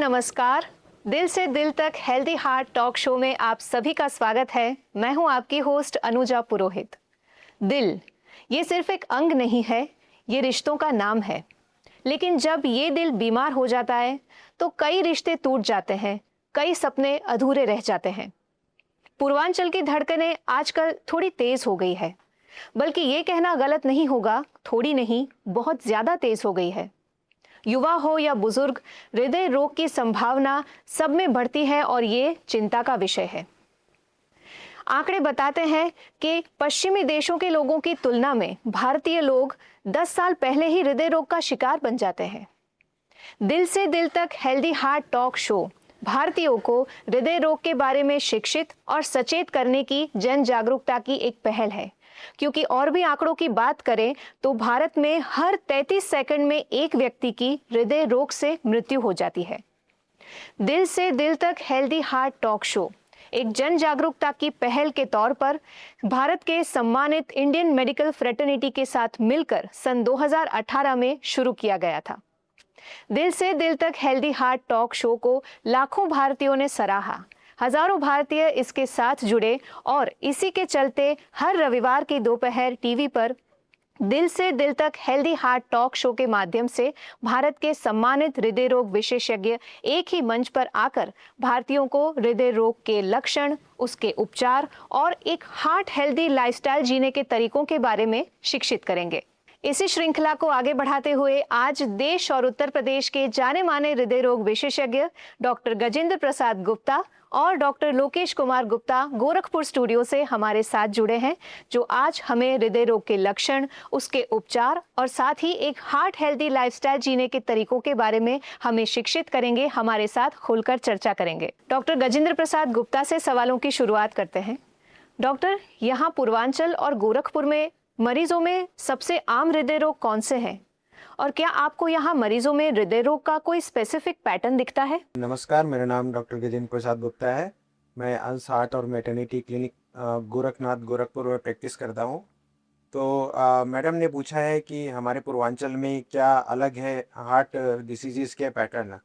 नमस्कार। दिल से दिल तक हेल्दी हार्ट टॉक शो में आप सभी का स्वागत है। मैं हूं आपकी होस्ट अनुजा पुरोहित। दिल ये सिर्फ एक अंग नहीं है, ये रिश्तों का नाम है। लेकिन जब ये दिल बीमार हो जाता है तो कई रिश्ते टूट जाते हैं, कई सपने अधूरे रह जाते हैं। पूर्वांचल की धड़कनें आजकल थोड़ी तेज हो गई है, बल्कि ये कहना गलत नहीं होगा, थोड़ी नहीं बहुत ज्यादा तेज हो गई है। युवा हो या बुजुर्ग, हृदय रोग की संभावना सब में बढ़ती है और ये चिंता का विषय है। आंकड़े बताते हैं कि पश्चिमी देशों के लोगों की तुलना में भारतीय लोग 10 साल पहले ही हृदय रोग का शिकार बन जाते हैं। दिल से दिल तक हेल्दी हार्ट टॉक शो भारतीयों को हृदय रोग के बारे में शिक्षित और सचेत करने की जन जागरूकता की एक पहल है, क्योंकि और भी आंकड़ों की बात करें तो भारत में हर 33 सेकंड में एक व्यक्ति की हृदय रोग से मृत्यु हो जाती है। दिल से दिल तक हेल्दी हार्ट टॉक शो एक जन जागरूकता की पहल के तौर पर भारत के सम्मानित इंडियन मेडिकल फ्रेटर्निटी के साथ मिलकर सन 2018 में शुरू किया गया था। दिल से दिल तक हेल्दी हार्ट टॉक शो को लाखों भारतीयों ने सराहा। हजारों भारतीय इसके साथ जुड़े और इसी के चलते हर रविवार की दोपहर टीवी पर दिल से दिल तक हेल्दी हार्ट टॉक शो के माध्यम से भारत के सम्मानित हृदय रोग विशेषज्ञ एक ही मंच पर आकर भारतीयों को हृदय रोग के लक्षण, उसके उपचार और एक हार्ट हेल्दी लाइफस्टाइल जीने के तरीकों के बारे में शिक्षित करेंगे। इसी श्रृंखला को आगे बढ़ाते हुए आज देश और उत्तर प्रदेश के जाने माने हृदय रोग विशेषज्ञ डॉक्टर गजेंद्र प्रसाद गुप्ता और डॉक्टर लोकेश कुमार गुप्ता गोरखपुर स्टूडियो से हमारे साथ जुड़े हैं, जो आज हमें हृदय रोग के लक्षण, उसके उपचार और साथ ही एक हार्ट हेल्दी लाइफस्टाइल जीने के तरीकों के बारे में हमें शिक्षित करेंगे, हमारे साथ खुलकर चर्चा करेंगे। डॉक्टर गजेंद्र प्रसाद गुप्ता से सवालों की शुरुआत करते हैं। डॉक्टर, यहाँ पूर्वांचल और गोरखपुर में मरीजों में सबसे आम हृदय रोग कौन से हैं? और क्या आपको यहाँ मरीजों में हृदय रोग का कोई स्पेसिफिक पैटर्न दिखता है? नमस्कार, मेरा नाम डॉक्टर गजेंद्र प्रसाद गुप्ता है। मैं अंश हार्ट और मैटरनिटी क्लिनिक गोरखनाथ गोरखपुर में प्रैक्टिस करता हूँ। तो मैडम ने पूछा है कि हमारे पूर्वांचल में क्या अलग है हार्ट डिसीजेस के पैटर्न।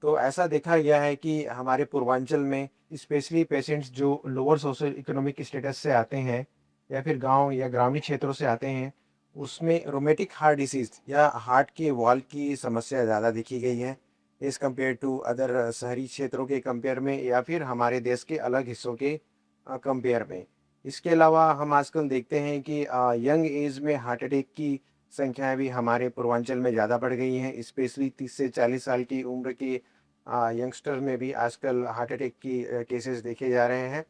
तो ऐसा देखा गया है कि हमारे पूर्वांचल में स्पेशली पेशेंट्स जो लोअर सोशल इकोनॉमिक स्टेटस से आते हैं या फिर गांव या ग्रामीण क्षेत्रों से आते हैं, उसमें रोमेटिक हार्ट डिसीज़ या हार्ट के वॉल की समस्या ज़्यादा देखी गई है एज़ कम्पेयर टू अदर शहरी क्षेत्रों के कंपेयर में या फिर हमारे देश के अलग हिस्सों के कंपेयर में। इसके अलावा हम आजकल देखते हैं कि यंग एज में हार्ट अटैक की संख्याएं भी हमारे पूर्वांचल में ज़्यादा बढ़ गई हैं। स्पेशली 30 से 40 साल की उम्र के यंगस्टर में भी आजकल हार्ट अटैक की केसेस देखे जा रहे हैं।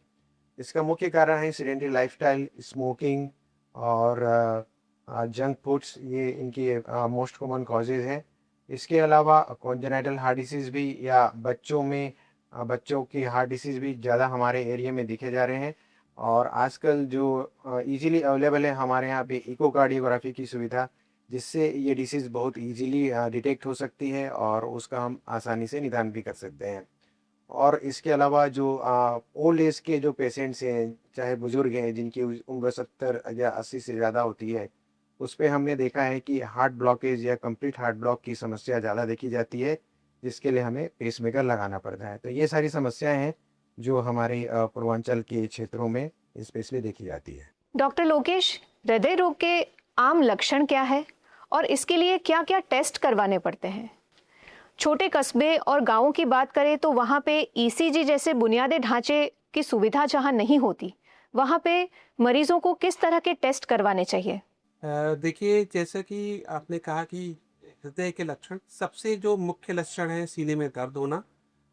इसका मुख्य कारण है सेडेंटरी लाइफस्टाइल, स्मोकिंग और जंक फूड्स, ये इनकी मोस्ट कॉमन कॉजेज़ हैं। इसके अलावा कॉन्जेनाइटल हार्ट डिसीज़ भी या बच्चों में बच्चों की हार्ट डिसीज़ भी ज़्यादा हमारे एरिया में दिखे जा रहे हैं। और आजकल जो इजीली अवेलेबल है हमारे यहाँ पे इकोकार्डियोग्राफी की सुविधा, जिससे ये डिसीज़ बहुत इजीली डिटेक्ट हो सकती है और उसका हम आसानी से निदान भी कर सकते हैं। और इसके अलावा जो ओल्ड एज के जो पेशेंट्स हैं, चाहे बुजुर्ग हैं जिनकी उम्र 70 या 80 से ज़्यादा होती है, उस पे हमने देखा है कि हार्ट ब्लॉकेज या कंप्लीट हार्ट ब्लॉक की समस्या ज़्यादा देखी जाती है, जिसके लिए हमें पेसमेकर लगाना पड़ता है। तो ये सारी समस्याएं हैं जो हमारे पूर्वांचल के क्षेत्रों में स्पेशली देखी जाती है। डॉक्टर लोकेश, हृदय रोग के आम लक्षण क्या है और इसके लिए क्या क्या टेस्ट करवाने पड़ते हैं? छोटे कस्बे और गांवों की बात करें तो वहाँ पे ईसीजी जैसे बुनियादी ढांचे की सुविधा जहाँ नहीं होती, वहाँ पे मरीजों को किस तरह के टेस्ट करवाने चाहिए? देखिए, जैसा कि आपने कहा कि हृदय के लक्षण, सबसे जो मुख्य लक्षण है सीने में दर्द होना।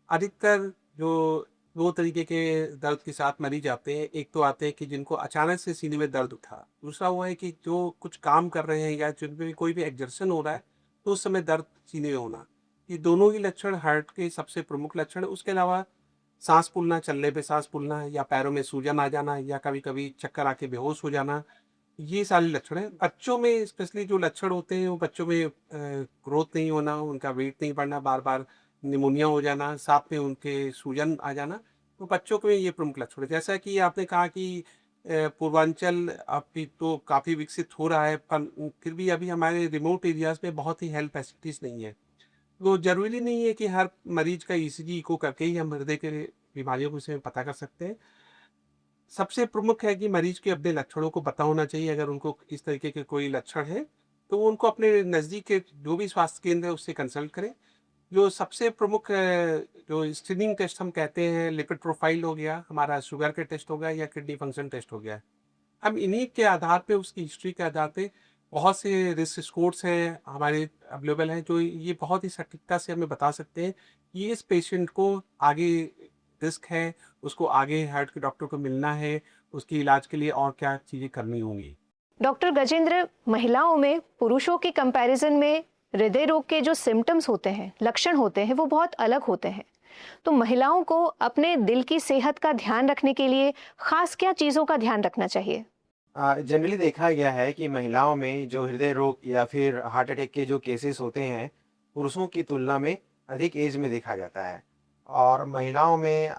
अधिकतर जो 2 तरीके के दर्द के साथ मरीज आते हैं। एक तो आते हैं कि जिनको अचानक से सीने में दर्द उठा। दूसरा वो है कि जो कुछ काम कर रहे हैं या जिन पे कोई भी एक्सर्शन हो रहा है, तो उस समय दर्द सीने में होना। ये दोनों ही लक्षण हार्ट के सबसे प्रमुख लक्षण हैं। उसके अलावा साँस फूलना, चलने पे साँस फूलना या पैरों में सूजन आ जाना या कभी-कभी चक्कर आके बेहोश हो जाना, ये सारे लक्षण हैं। बच्चों में स्पेशली जो लक्षण होते हैं, वो बच्चों में ग्रोथ नहीं होना, उनका वेट नहीं बढ़ना, बार-बार निमोनिया हो जाना, साथ में उनके सूजन आ जाना, तो बच्चों के में ये प्रमुख लक्षण है। जैसा कि आपने कहा कि पूर्वांचल अभी तो काफ़ी विकसित हो रहा है, पर फिर भी अभी हमारे रिमोट एरियाज़ में बहुत ही हेल्थ फैसिलिटीज़ नहीं है। तो ज़रूरी नहीं है कि हर मरीज का ईसीजी इको करके ही हम हृदय के बीमारियों को से पता कर सकते हैं। सबसे प्रमुख है कि मरीज के अपने लक्षणों को पता होना चाहिए। अगर उनको इस तरीके के कोई लक्षण है, तो वो उनको अपने नज़दीक के जो भी स्वास्थ्य केंद्र है उससे कंसल्ट करें। जो सबसे प्रमुख जो स्क्रीनिंग टेस्ट हम कहते हैं, लिपिड प्रोफाइल हो गया, हमारा शुगर के टेस्ट हो गया या किडनी फंक्शन टेस्ट हो गया। हम इन्हीं के आधार पे, उसकी हिस्ट्री के आधार पे बहुत से रिस्क स्कोर्स हैं हमारे अवेलेबल हैं, जो ये बहुत ही सटीकता से हमें बता सकते हैं कि इस पेशेंट को आगे रिस्क है, उसको आगे हार्ट के डॉक्टर को मिलना है, उसके इलाज के लिए और क्या चीज़ें करनी होंगी। डॉक्टर गजेंद्र, महिलाओं में पुरुषों की कंपैरिजन में हृदय रोग के जो सिम्टम्स होते हैं, लक्षण होते हैं, वो बहुत अलग होते हैं। तो महिलाओं को अपने दिल की सेहत का ध्यान रखने के लिए खास क्या चीज़ों का ध्यान रखना चाहिए? जनरली देखा गया है कि महिलाओं में जो हृदय रोग या फिर हार्ट अटैक के जो केसेस होते हैं, पुरुषों की तुलना में अधिक एज में देखा जाता है। और महिलाओं में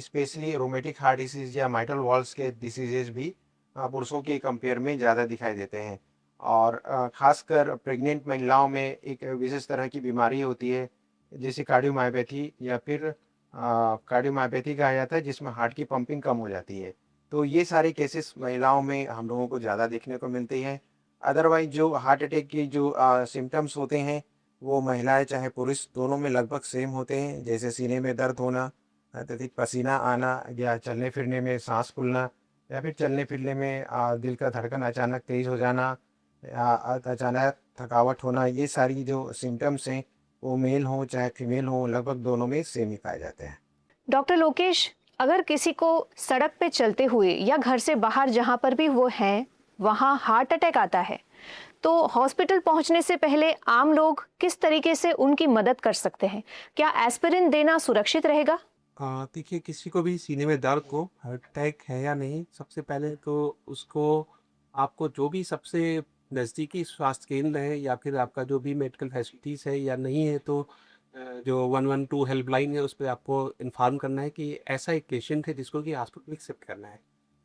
स्पेशली रोमेटिक हार्ट डिसीज़ या माइटल वॉल्व्स के डिसीजेज़ भी पुरुषों के कंपेयर में ज़्यादा दिखाई देते हैं। और ख़ासकर प्रेग्नेंट महिलाओं में एक विशेष तरह की बीमारी होती है, जिसे कार्डियोमायोपैथी या फिर कार्डियोमायोपैथी कहा जाता है, जिसमें हार्ट की पंपिंग कम हो जाती है। तो ये सारे केसेस महिलाओं में हम लोगों को ज़्यादा देखने को मिलते हैं। अदरवाइज़ जो हार्ट अटैक की जो सिम्पटम्स होते हैं, वो महिलाएँ चाहे पुरुष दोनों में लगभग सेम होते हैं। जैसे सीने में दर्द होना, अत्यधिक पसीना आना या चलने-फिरने में साँस फूलना या फिर चलने-फिरने में दिल का धड़कन अचानक तेज़ हो जाना या अचानक थकावट होना, ये सारी जो सिम्पटम्स हैं, वो मेल हों चाहे फीमेल हों, लगभग दोनों में सेम ही पाए जाते हैं। डॉक्टर लोकेश, अगर किसी को सड़क पे चलते हुए या घर से बाहर जहाँ पर भी वो हैं, वहाँ हार्ट अटैक आता है, तो हॉस्पिटल पहुँचने से पहले आम लोग किस तरीके से उनकी मदद कर सकते हैं? क्या एस्पिरिन देना सुरक्षित रहेगा? देखिए, किसी को भी सीने में दर्द हो, हार्ट अटैक है या नहीं, सबसे पहले तो उसको आपको जो भी सबसे नज़दीकी स्वास्थ्य केंद्र है या फिर आपका जो भी मेडिकल फैसिलिटीज़ है या नहीं है, तो जो 112 हेल्पलाइन है, उस पे आपको इन्फॉर्म करना है कि ऐसा एक पेशेंट है जिसको कि हॉस्पिटल में शिफ्ट करना है।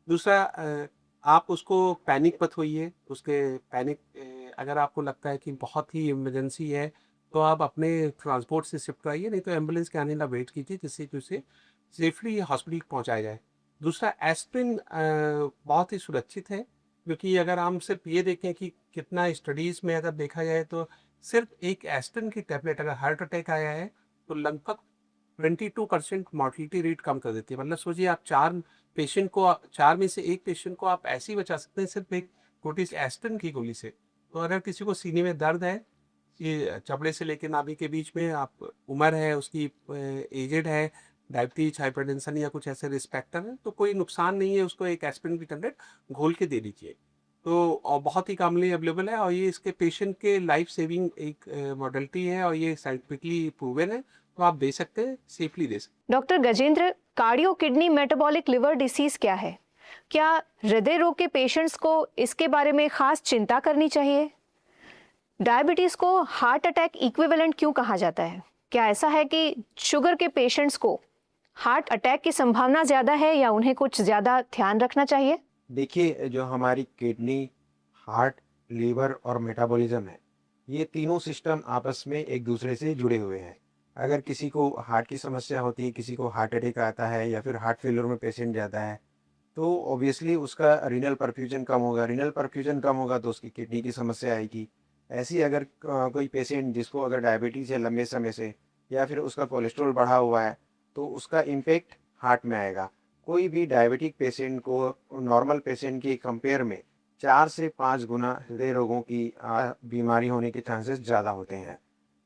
दूसरा, आप उसको पैनिक मत होइए, उसके पैनिक अगर आपको लगता है कि बहुत ही इमरजेंसी है, तो आप अपने ट्रांसपोर्ट से शिफ्ट कराइए, नहीं तो एम्बुलेंस के आने का वेट कीजिए, जिससे कि उसे सेफली हॉस्पिटल पहुंचाया जाए। दूसरा, एस्पिरिन बहुत ही सुरक्षित है, क्योंकि अगर हम सिर्फ ये देखें कि कितना स्टडीज़ में अगर देखा जाए, तो सिर्फ एक एस्पिरिन की टैबलेट अगर हार्ट अटैक आया है, तो लगभग 22% मॉर्टिलिटी रेट कम कर देती है। मतलब सोचिए, आप 4 में से 1 पेशेंट को आप ऐसे ही बचा सकते हैं सिर्फ एक छोटी सी एस्पिरिन की गोली से। तो अगर किसी को सीने में दर्द है, ये चमड़े से लेके नाभि के बीच में, आप उम्र है उसकी, एजेड है, डायबिटीज, हाइपरटेंशन या कुछ ऐसे रिस्क फैक्टर है, तो कोई नुकसान नहीं है, उसको एक एस्पिरिन की टैबलेट घोल के दे दीजिए। तो और बहुत ही कॉमनली अवेलेबल है, और ये इसके पेशेंट के लाइफ सेविंग एक मॉडलिटी है, और ये साइंटिफिकली प्रूवन है, तो आप दे सकते हैं, सेफली दे सकते हैं। Doctor Gajendra, cardio kidney metabolic liver disease क्या है? क्या हृदय रोग के पेशेंट्स को इसके बारे में खास चिंता करनी चाहिए? डायबिटीज को हार्ट अटैक इक्विवेलेंट क्यों कहा जाता है? क्या ऐसा है कि शुगर के पेशेंट्स को हार्ट अटैक की संभावना ज्यादा है या उन्हें कुछ ज्यादा ध्यान रखना चाहिए? देखिए, जो हमारी किडनी, हार्ट, लीवर और मेटाबॉलिज्म है, ये तीनों सिस्टम आपस में एक दूसरे से जुड़े हुए हैं। अगर किसी को हार्ट की समस्या होती है, किसी को हार्ट अटैक आता है या फिर हार्ट फेलियर में पेशेंट जाता है, तो ऑब्वियसली उसका रीनल परफ्यूजन कम होगा। रीनल परफ्यूजन कम होगा तो उसकी किडनी की समस्या आएगी। ऐसे ही अगर कोई पेशेंट जिसको अगर डायबिटीज़ है लंबे समय से या फिर उसका कोलेस्ट्रॉल बढ़ा हुआ है, तो उसका इम्पैक्ट हार्ट में आएगा। कोई भी डायबिटिक पेशेंट को नॉर्मल पेशेंट के कंपेयर में 4 से 5 गुना हृदय रोगों की बीमारी होने के चांसेस ज़्यादा होते हैं।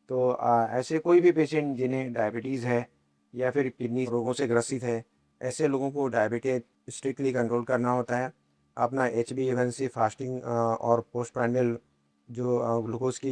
तो ऐसे कोई भी पेशेंट जिन्हें डायबिटीज़ है या फिर किडनी रोगों से ग्रसित है, ऐसे लोगों को डायबिटेज स्ट्रिक्टली कंट्रोल करना होता है। अपना HbA1c फास्टिंग और पोस्टप्रांडियल जो ग्लूकोज की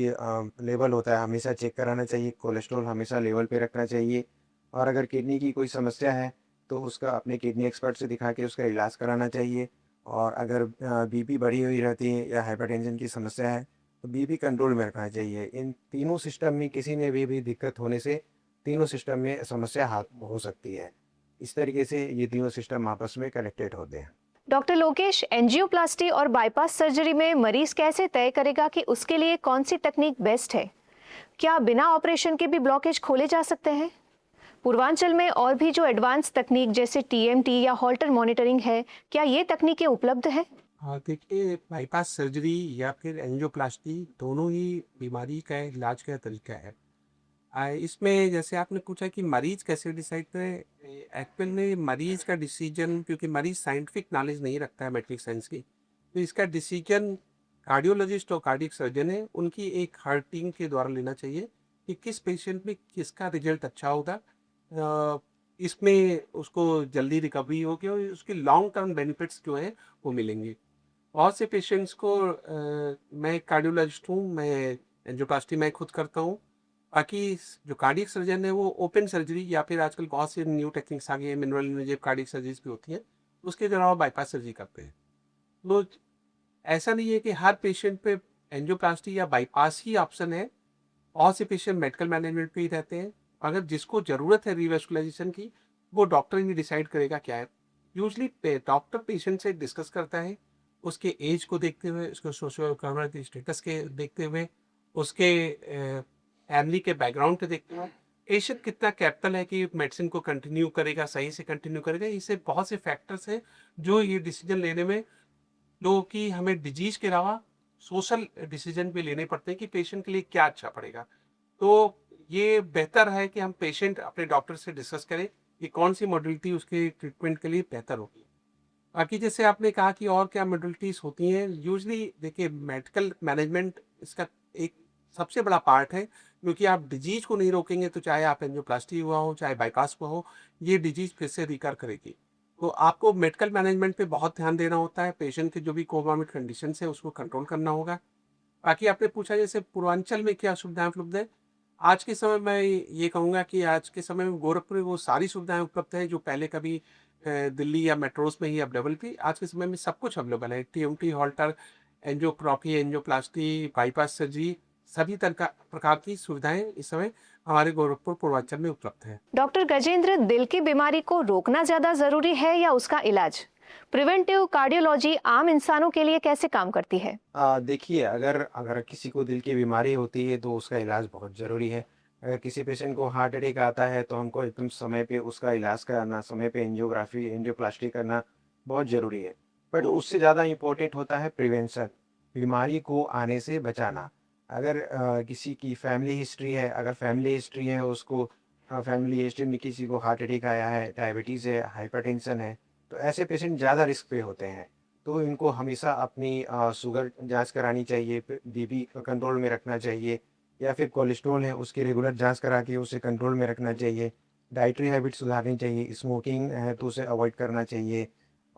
लेवल होता है, हमेशा चेक कराना चाहिए। कोलेस्ट्रॉल हमेशा लेवल पे रखना चाहिए। और अगर किडनी की कोई समस्या है, तो उसका अपने किडनी एक्सपर्ट से दिखा के उसका इलाज कराना चाहिए। और अगर बीपी बढ़ी हुई रहती है या हाइपरटेंशन की समस्या है, तो बीपी कंट्रोल में रखना चाहिए। इन तीनों सिस्टम में किसी में भी दिक्कत होने से तीनों सिस्टम में समस्या हो सकती है। इस तरीके से ये तीनों सिस्टम आपस में कनेक्टेड होते हैं। डॉक्टर लोकेश, एंजियोप्लास्टी और बाईपास सर्जरी में मरीज कैसे तय करेगा कि उसके लिए कौन सी तकनीक बेस्ट है? क्या बिना ऑपरेशन के भी ब्लॉकेज खोले जा सकते हैं? पूर्वांचल में और भी जो एडवांस तकनीक जैसे टीएमटी या हॉल्टर मॉनिटरिंग है, क्या ये तकनीकें उपलब्ध हैं? हाँ, देखिए बाईपास सर्जरी या फिर एंजियोप्लास्टी दोनों ही बीमारी का इलाज का तरीका है। इसमें जैसे आपने पूछा कि मरीज कैसे डिसाइड करे, एक्चुअल में मरीज का डिसीजन, क्योंकि मरीज साइंटिफिक नॉलेज नहीं रखता है मेडिकल साइंस की, तो इसका डिसीजन कार्डियोलॉजिस्ट और कार्डियक सर्जन है उनकी एक हार्ट टीम के द्वारा लेना चाहिए कि किस पेशेंट में किसका रिजल्ट अच्छा होगा, इसमें उसको जल्दी रिकवरी होगी और उसके लॉन्ग टर्म बेनिफिट्स जो हैं वो मिलेंगे। बहुत से पेशेंट्स को मैं कार्डियोलॉजिस्ट हूँ, मैं एंजियोप्लास्टी मैं खुद करता हूँ। बाकी जो कार्डियक सर्जन है वो ओपन सर्जरी या फिर आजकल बहुत सी न्यू टेक्निक्स आ गई है, मिनरल इन्वेजिव कार्डियक सर्जरीज भी होती हैं, उसके अलावा बाईपास सर्जरी करते हैं। तो ऐसा नहीं है कि हर पेशेंट पे एंजियोप्लास्टी या बाईपास ही ऑप्शन है। बहुत से पेशेंट मेडिकल मैनेजमेंट पे ही रहते हैं। अगर जिसको ज़रूरत है रिवैस्कुलाइजेशन की, वो डॉक्टर ही डिसाइड करेगा क्या है। यूजली डॉक्टर पेशेंट से डिस्कस करता है, उसके एज को देखते हुए, उसके सोशो इकोनॉमिक स्टेटस के देखते हुए, उसके फैमिली के बैकग्राउंड के देखते हुए, पेशेंट कितना कैपिटल है कि मेडिसिन को कंटिन्यू करेगा, सही से कंटिन्यू करेगा। इससे बहुत से फैक्टर्स हैं जो ये डिसीजन लेने में, जो कि हमें डिजीज के अलावा सोशल डिसीजन भी लेने पड़ते हैं कि पेशेंट के लिए क्या अच्छा पड़ेगा। तो ये बेहतर है कि हम पेशेंट अपने डॉक्टर से डिस्कस करें कि कौन सी मॉडलिटी उसके ट्रीटमेंट के लिए बेहतर होगी। बाकी जैसे आपने कहा कि और क्या मॉडलिटीज होती हैं, यूजली देखिए मेडिकल मैनेजमेंट इसका एक सबसे बड़ा पार्ट है, क्योंकि आप डिजीज को नहीं रोकेंगे तो चाहे आप एंजियोप्लास्टी हुआ हो चाहे बाईपास हुआ हो, ये डिजीज फिर से रिकर करेगी। तो आपको मेडिकल मैनेजमेंट पे बहुत ध्यान देना होता है, पेशेंट के जो भी कोमॉर्बिड कंडीशंस है उसको कंट्रोल करना होगा। बाकी आपने पूछा जैसे पूर्वांचल में क्या सुविधाएं उपलब्ध है, आज के समय में ये कहूँगा कि आज के समय में गोरखपुर में वो सारी सुविधाएं उपलब्ध हैं जो पहले कभी दिल्ली या मेट्रोज में ही अवेलेबल थी। आज के समय में सब कुछ अवेलेबल है, TMT, halter, angiography, angioplasty, bypass surgery, सभी तरह प्रकार की सुविधाएं इस समय हमारे गोरखपुर पूर्वांचल में उपलब्ध है। डॉक्टर गजेंद्र, दिल की बीमारी को रोकना ज्यादा जरूरी है या उसका इलाज? प्रिवेंटिव कार्डियोलॉजी आम इंसानों के लिए कैसे काम करती है? देखिए, अगर अगर किसी को दिल की बीमारी होती है तो उसका इलाज बहुत ज़रूरी है। अगर किसी पेशेंट को हार्ट अटैक आता है तो हमको एकदम समय पे उसका इलाज कराना, समय पे एंजियोग्राफी, एंजियोप्लास्टी करना बहुत ज़रूरी है। बट उससे ज़्यादा इम्पोर्टेंट होता है प्रिवेंशन, बीमारी को आने से बचाना। अगर किसी की फैमिली हिस्ट्री है, अगर फैमिली हिस्ट्री है उसको, फैमिली हिस्ट्री में किसी को हार्ट अटैक आया है, डायबिटीज़ है, हाइपरटेंशन है, तो ऐसे पेशेंट ज़्यादा रिस्क पे होते हैं। तो इनको हमेशा अपनी शुगर जांच करानी चाहिए, बीपी कंट्रोल में रखना चाहिए, या फिर कोलेस्ट्रॉल है उसकी रेगुलर जांच करा के उसे कंट्रोल में रखना चाहिए। डाइटरी हैबिट सुधारनी चाहिए, स्मोकिंग है तो उसे अवॉइड करना चाहिए,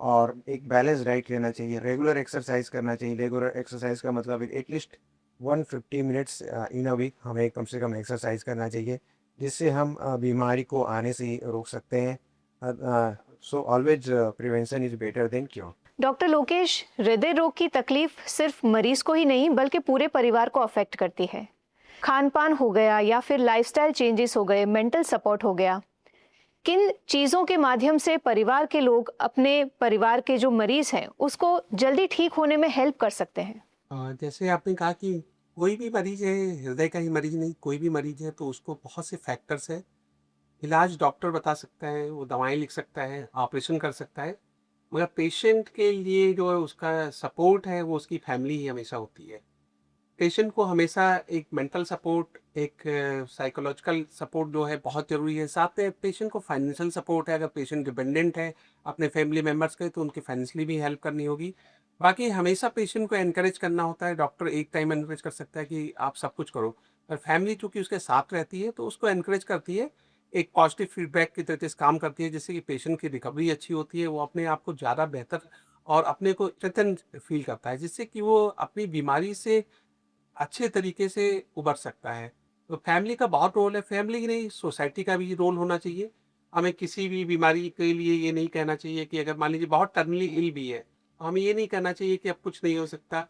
और एक बैलेंस डाइट लेना चाहिए। रेगुलर एक्सरसाइज करना चाहिए। रेगुलर एक्सरसाइज का मतलब at least 150 minutes in a week हमें कम से कम एक्सरसाइज करना चाहिए, जिससे हम बीमारी को आने से रोक सकते हैं। So always prevention is better than cure. Doctor Lokesh, हृदय रोग की तकलीफ सिर्फ मरीज को ही नहीं बल्कि पूरे परिवार को अफेक्ट करती है। खान पान हो गया या फिर लाइफस्टाइल चेंजेस हो गए, मेंटल सपोर्ट हो गया, किन चीज़ों के माध्यम से परिवार के लोग अपने परिवार के जो मरीज हैं उसको जल्दी ठीक होने में हेल्प कर सकते हैं? जैसे आपने कहा कि कोई भी मरीज है, हृदय का ही मरीज नहीं, कोई भी मरीज है तो उसको बहुत से फैक्टर्स है। इलाज डॉक्टर बता सकता है, वो दवाएं लिख सकता है, ऑपरेशन कर सकता है, मगर पेशेंट के लिए जो है उसका सपोर्ट है वो उसकी फैमिली ही हमेशा होती है। पेशेंट को हमेशा एक मेंटल सपोर्ट, एक साइकोलॉजिकल सपोर्ट जो है बहुत ज़रूरी है। साथ में पेशेंट को फाइनेंशियल सपोर्ट है, अगर पेशेंट डिपेंडेंट है अपने फैमिली मेम्बर्स के तो उनकी फाइनेंशियली भी हेल्प करनी होगी। बाकी हमेशा पेशेंट को एनकरेज करना होता है। डॉक्टर एक टाइम एनकरेज कर सकता है कि आप सब कुछ करो, पर फैमिली चूँकि उसके साथ रहती है तो उसको एनकरेज करती है, एक पॉजिटिव फीडबैक की तरीके से काम करती है, जिससे कि पेशेंट की रिकवरी अच्छी होती है, वो अपने आप को ज़्यादा बेहतर और अपने को स्ट्रेंथन फील करता है, जिससे कि वो अपनी बीमारी से अच्छे तरीके से उबर सकता है। तो फैमिली का बहुत रोल है, फैमिली ही नहीं सोसाइटी का भी रोल होना चाहिए। हमें किसी भी बीमारी के लिए ये नहीं कहना चाहिए कि अगर मान लीजिए बहुत टर्मिनली इल भी है, तो हमें ये नहीं कहना चाहिए कि अब कुछ नहीं हो सकता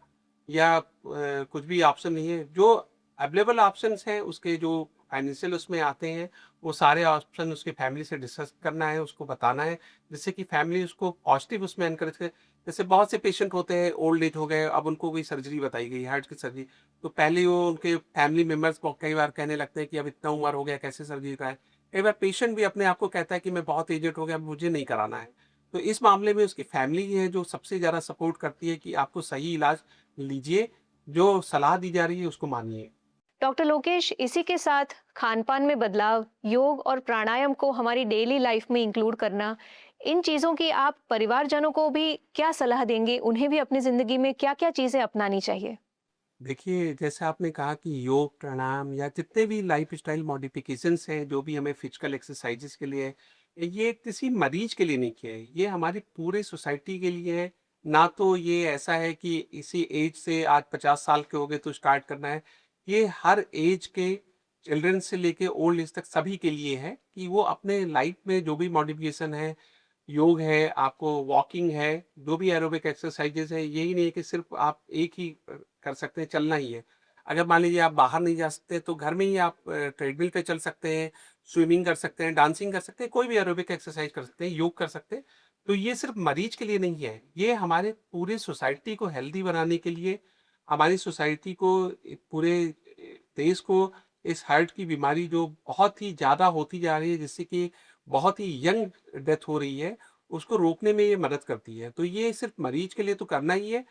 या कुछ भी ऑप्शन नहीं है। जो अवेलेबल ऑप्शंस हैं उसके जो फाइनेंशियल उसमें आते हैं, वो सारे ऑप्शन उसकी फैमिली से डिस्कस करना है, उसको बताना है, जिससे कि फैमिली उसको पॉजिटिव उसमें एनकरेज करे। जैसे बहुत से पेशेंट होते हैं ओल्ड एज हो गए, अब उनको कोई सर्जरी बताई गई हार्ट की सर्जरी, तो पहले वो उनके फैमिली मेंबर्स को कई बार कहने लगते हैं कि अब इतना उम्र हो गया कैसे सर्जरी कराएं। कई बार पेशेंट भी अपने आप को कहता है कि मैं बहुत एजेड हो गया, अब मुझे नहीं कराना है। तो इस मामले में उसकी फैमिली ही है जो सबसे ज़्यादा सपोर्ट करती है कि आपको सही इलाज लीजिए, जो सलाह दी जा रही है उसको मानिए। डॉक्टर लोकेश, इसी के साथ खान-पान में बदलाव, योग और प्राणायाम को हमारी डेली लाइफ में इंक्लूड करना, इन चीज़ों की आप परिवारजनों को भी क्या सलाह देंगे? उन्हें भी अपनी ज़िंदगी में क्या-क्या चीज़ें अपनानी चाहिए? देखिए, जैसे आपने कहा कि योग, प्राणायाम या जितने भी लाइफ़स्टाइल मॉडिफ़िकेशंस हैं, जो भी हमें फिज़िकल एक्सरसाइज़ेज़ के लिए, ये किसी मरीज़ के लिए नहीं किए हैं, ये हमारी पूरे सोसाइटी के लिए है। ना तो ये ऐसा है कि इसी एज से आज 50 साल के हो गए तो स्टार्ट करना है। ये हर एज के चिल्ड्रन से लेके ओल्ड एज तक सभी के लिए है कि वो अपने लाइफ़ में जो भी मॉडिफ़िकेशन है, योग है, आपको वॉकिंग है, जो भी एरोबिक एक्सरसाइज़ेज़ है, यही नहीं है कि सिर्फ़ आप एक ही कर सकते हैं, चलना ही है। अगर मान लीजिए आप बाहर नहीं जा सकते, तो घर में ही आप ट्रेडमिल पे चल सकते हैं, स्विमिंग कर सकते हैं, डांसिंग कर सकते हैं, कोई भी एरोबिक एक्सरसाइज़ कर सकते हैं, योग कर सकते हैं। तो ये सिर्फ़ मरीज़ के लिए नहीं है, ये हमारे पूरे सोसाइटी को हेल्दी बनाने के लिए, हमारी सोसाइटी को पूरे देश को इस हार्ट की बीमारी जो बहुत ही ज़्यादा होती जा रही है, जिससे कि बहुत ही यंग डेथ हो रही है, उसको रोकने में ये मदद करती है। तो ये सिर्फ़ मरीज़ के लिए तो करना ही है,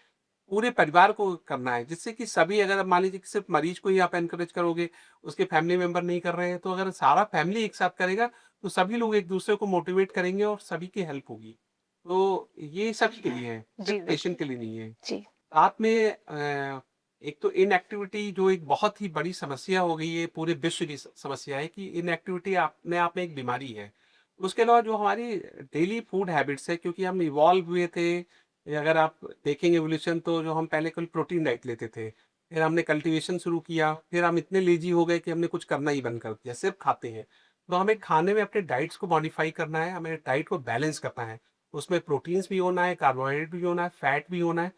पूरे परिवार को करना है, जिससे कि सभी अगर आप मान लीजिए कि सिर्फ़ मरीज़ को ही आप एनकरेज करोगे, उसके फैमिली मेंबर नहीं कर रहे हैं, तो अगर सारा फैमिली एक साथ करेगा, तो सभी लोग एक-दूसरे को मोटिवेट करेंगे और सभी की हेल्प होगी। तो ये सभी के लिए है, जी, सिर्फ़ बिल्कुल। पेशेंट के लिए नहीं है। जी। साथ में एक तो इनएक्टिविटी जो एक बहुत ही बड़ी समस्या हो गई है, पूरे विश्व की समस्या है कि इनएक्टिविटी अपने आप में एक बीमारी है। उसके अलावा जो हमारी डेली फूड हैबिट्स है, क्योंकि हम इवॉल्व हुए थे, अगर आप देखेंगे एवोल्यूशन, तो जो हम पहले केवल प्रोटीन डाइट लेते थे, फिर हमने कल्टीवेशन शुरू किया, फिर हम इतने लेजी हो गए कि हमने कुछ करना ही बंद कर दिया, सिर्फ खाते हैं। तो हमें खाने में अपने डाइट्स को मॉडिफाई करना है, हमें डाइट को बैलेंस करना है। उसमें प्रोटीन्स भी होना है, कार्बोहाइड्रेट भी होना है, फैट भी होना है।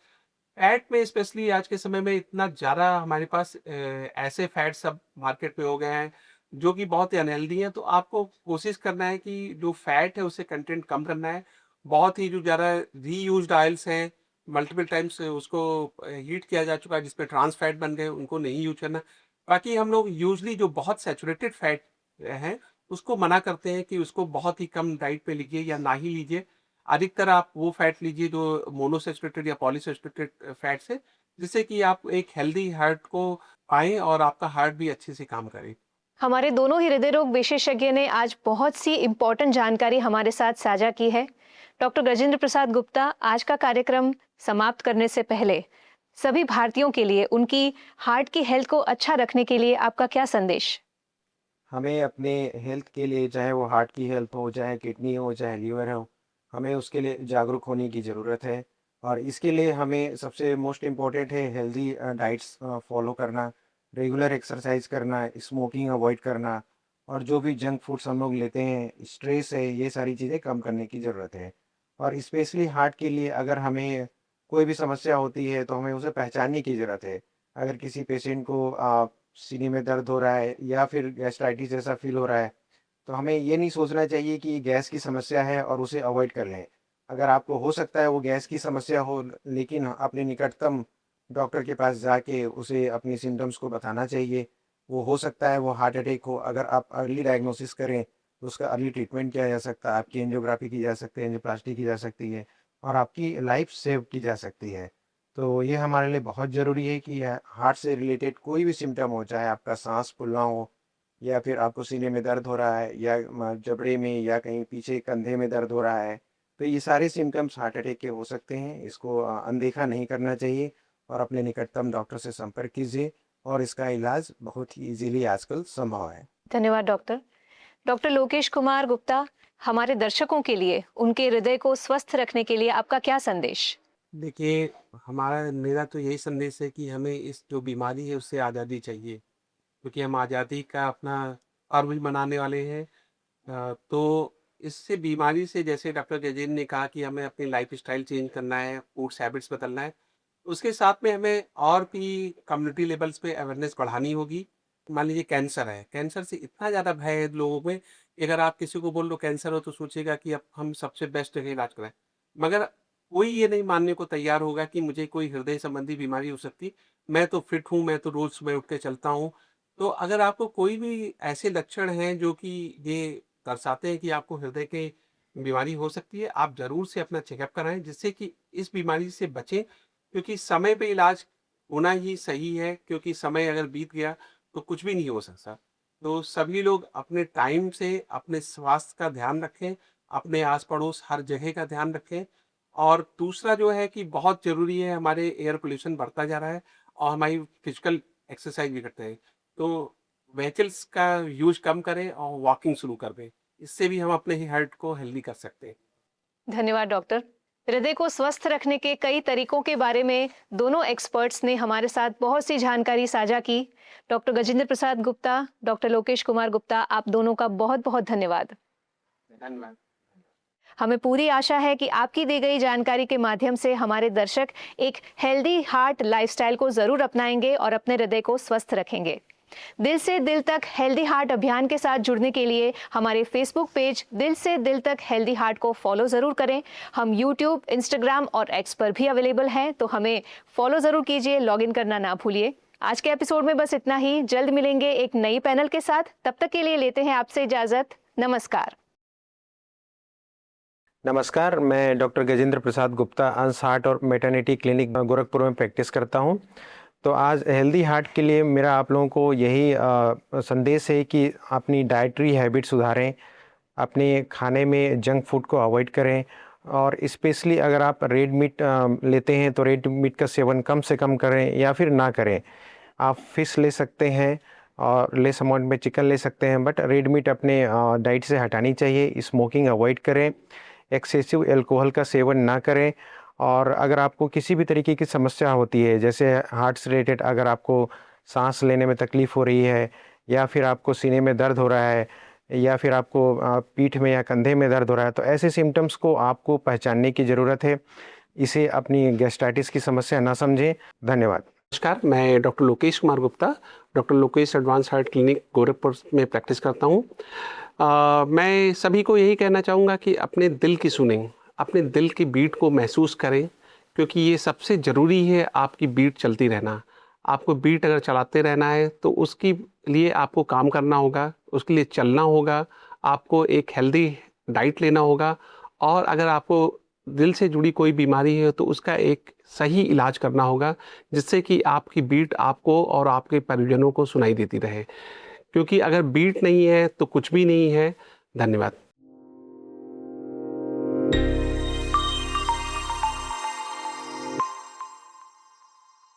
फैट में स्पेशली आज के समय में इतना ज़्यादा हमारे पास ऐसे फैट्स अब मार्केट में हो गए हैं, जो कि बहुत ही अनहेल्दी हैं, तो आपको कोशिश करना है कि जो फैट है, उससे कंटेंट कम करना है। बहुत ही जो ज़्यादा रीयूज़्ड ऑयल्स हैं, मल्टीपल टाइम्स उसको हीट किया जा चुका है, जिसपे ट्रांस फैट बन गए, उनको नहीं यूज़ करना। बाकी हम लोग यूज़ुअली जो बहुत सैचुरेटेड फैट हैं, उसको मना करते हैं कि उसको बहुत ही कम डाइट पे लीजिए या ना ही लीजिए। अधिकतर आप वो फैट लीजिए जो मोनोसैचुरेटेड या पॉलीसैचुरेटेड फैट्स है, जिससे कि आप एक हेल्दी हार्ट को पाएँ और आपका हार्ट भी अच्छे से काम करे। हमारे दोनों ही हृदय रोग विशेषज्ञ ने आज बहुत सी इम्पोर्टेंट जानकारी हमारे साथ साझा की है। डॉक्टर गजेंद्र प्रसाद गुप्ता, आज का कार्यक्रम समाप्त करने से पहले सभी भारतीयों के लिए उनकी हार्ट की हेल्थ को अच्छा रखने के लिए आपका क्या संदेश? हमें अपने हेल्थ के लिए, चाहे वो हार्ट की हेल्थ हो, चाहे किडनी हो, चाहे लीवर हो, हमें उसके लिए जागरूक होने की ज़रूरत है। और इसके लिए हमें सबसे मोस्ट इम्पोर्टेंट है हेल्दी डाइट्स फॉलो करना, रेगुलर एक्सरसाइज करना, स्मोकिंग अवॉइड करना, और जो भी जंक फूड्स हम लोग लेते हैं, स्ट्रेस है, ये सारी चीज़ें कम करने की ज़रूरत है। और स्पेशली हार्ट के लिए अगर हमें कोई भी समस्या होती है तो हमें उसे पहचानने की ज़रूरत है। अगर किसी पेशेंट को सीने में दर्द हो रहा है या फिर गैस्ट्राइटिस जैसा फील हो रहा है, तो हमें ये नहीं सोचना चाहिए कि गैस की समस्या है और उसे अवॉइड कर लें। अगर आपको हो सकता है वो गैस की समस्या हो, लेकिन अपने निकटतम डॉक्टर के पास जाके उसे अपनी सिम्पटम्स को बताना चाहिए। वो हो सकता है वो हार्ट अटैक हो, अगर आप अर्ली डायग्नोसिस करें, तो उसका अर्ली ट्रीटमेंट किया जा सकता है, आपकी एंजियोग्राफी की जा सकती है, एंजियोप्लास्टी की जा सकती है और आपकी लाइफ सेव की जा सकती है। तो ये हमारे लिए बहुत ज़रूरी है कि हार्ट से रिलेटेड कोई भी सिम्पटम हो, चाहे आपका साँस फूलना हो या फिर आपको सीने में दर्द हो रहा है या जबड़े में या कहीं पीछे कंधे में दर्द हो रहा है, तो ये सारे सिम्पटम्स हार्ट अटैक के हो सकते हैं। इसको अनदेखा नहीं करना चाहिए और अपने निकटतम डॉक्टर से संपर्क कीजिए और इसका इलाज बहुत ही ईज़िली आजकल संभव है। धन्यवाद डॉक्टर। डॉक्टर लोकेश कुमार गुप्ता, हमारे दर्शकों के लिए उनके हृदय को स्वस्थ रखने के लिए आपका क्या संदेश? देखिए, मेरा तो यही संदेश है कि हमें इस जो बीमारी है उससे आज़ादी चाहिए, क्योंकि हम आज़ादी का अपना पर्व भी मनाने वाले हैं। तो इससे बीमारी से, जैसे डॉक्टर गजेंद्र ने कहा कि हमें अपनी लाइफ़स्टाइल चेंज करना है, फूड्स हैबिट्स बदलना है। उसके साथ में हमें और भी कम्युनिटी लेवल्स पे अवेयरनेस बढ़ानी होगी। मान लीजिए कैंसर है, कैंसर से इतना ज़्यादा भय है लोगों में कि अगर आप किसी को बोल दो कैंसर हो तो सोचेगा कि अब हम सबसे बेस्ट जगह इलाज कराएँ। मगर कोई ये नहीं मानने को तैयार होगा कि मुझे कोई हृदय संबंधी बीमारी हो सकती। मैं तो फिट हूँ, मैं तो रोज़ सुबह उठ के चलता हूँ। तो अगर आपको कोई भी ऐसे लक्षण हैं जो कि ये दर्शाते हैं कि आपको हृदय के बीमारी हो सकती है, आप ज़रूर से अपना चेकअप कराएँ, जिससे कि इस बीमारी से बचें। क्योंकि समय पे इलाज होना ही सही है, क्योंकि समय अगर बीत गया तो कुछ भी नहीं हो सकता। तो सभी लोग अपने टाइम से अपने स्वास्थ्य का ध्यान रखें, अपने आस-पड़ोस हर जगह का ध्यान रखें। और दूसरा जो है कि बहुत ज़रूरी है, हमारे एयर पोल्यूशन बढ़ता जा रहा है और हमारी फिजिकल एक्सरसाइज भी करते हैं। तो व्हीकल्स का यूज़ कम करें और वॉकिंग शुरू कर दें। इससे भी हम अपने ही हेल्थ को हेल्दी कर सकते हैं। धन्यवाद डॉक्टर। हृदय को स्वस्थ रखने के कई तरीकों के बारे में दोनों एक्सपर्ट्स ने हमारे साथ बहुत सी जानकारी साझा की। डॉक्टर गजेंद्र प्रसाद गुप्ता, डॉक्टर लोकेश कुमार गुप्ता, आप दोनों का बहुत बहुत धन्यवाद। धन्यवाद। हमें पूरी आशा है कि आपकी दी गई जानकारी के माध्यम से हमारे दर्शक एक हेल्दी हार्ट लाइफस्टाइल को जरूर अपनाएंगे और अपने हृदय को स्वस्थ रखेंगे। दिल से दिल तक हेल्दी हार्ट अभियान के साथ जुड़ने के लिए हमारे फेसबुक पेज दिल से दिल तक हेल्दी हार्ट को फॉलो जरूर करें। हम यूट्यूब, इंस्टाग्राम और एक्स पर भी अवेलेबल हैं, तो हमें फॉलो जरूर कीजिए, लॉगिन करना ना भूलिए। आज के एपिसोड में बस इतना ही। जल्द मिलेंगे एक नई पैनल के साथ। तब तक के लिए लेते हैं आपसे इजाजत। नमस्कार। नमस्कार, मैं डॉक्टर गजेंद्र प्रसाद गुप्ता अंश हार्ट और मैटरनिटी क्लिनिक गोरखपुर में प्रैक्टिस करता हूं। तो आज हेल्दी हार्ट के लिए मेरा आप लोगों को यही संदेश है कि अपनी डाइटरी हैबिट सुधारें, अपने खाने में जंक फूड को अवॉइड करें और स्पेशली अगर आप रेड मीट लेते हैं तो रेड मीट का सेवन कम से कम करें या फिर ना करें। आप फिश ले सकते हैं और लेस अमाउंट में चिकन ले सकते हैं, बट रेड मीट अपने डाइट से हटानी चाहिए। स्मोकिंग अवॉइड करें, एक्सेसिव एल्कोहल का सेवन ना करें। और अगर आपको किसी भी तरीके की समस्या होती है, जैसे हार्ट से रिलेटेड, अगर आपको सांस लेने में तकलीफ़ हो रही है या फिर आपको सीने में दर्द हो रहा है या फिर आपको पीठ में या कंधे में दर्द हो रहा है, तो ऐसे सिम्टम्स को आपको पहचानने की ज़रूरत है। इसे अपनी गैस्ट्राइटिस की समस्या ना समझें। धन्यवाद। नमस्कार, मैं doctor Lokesh Kumar Gupta, doctor Lokesh advance heart clinic Gorakhpur में प्रैक्टिस करता हूँ। मैं सभी को यही कहना चाहूँगा कि अपने दिल की सुनें, अपने दिल की बीट को महसूस करें, क्योंकि ये सबसे ज़रूरी है, आपकी बीट चलती रहना। आपको बीट अगर चलाते रहना है तो उसके लिए आपको काम करना होगा, उसके लिए चलना होगा, आपको एक हेल्दी डाइट लेना होगा और अगर आपको दिल से जुड़ी कोई बीमारी है तो उसका एक सही इलाज करना होगा, जिससे कि आपकी बीट आपको और आपके परिजनों को सुनाई देती रहे। क्योंकि अगर बीट नहीं है तो कुछ भी नहीं है। धन्यवाद।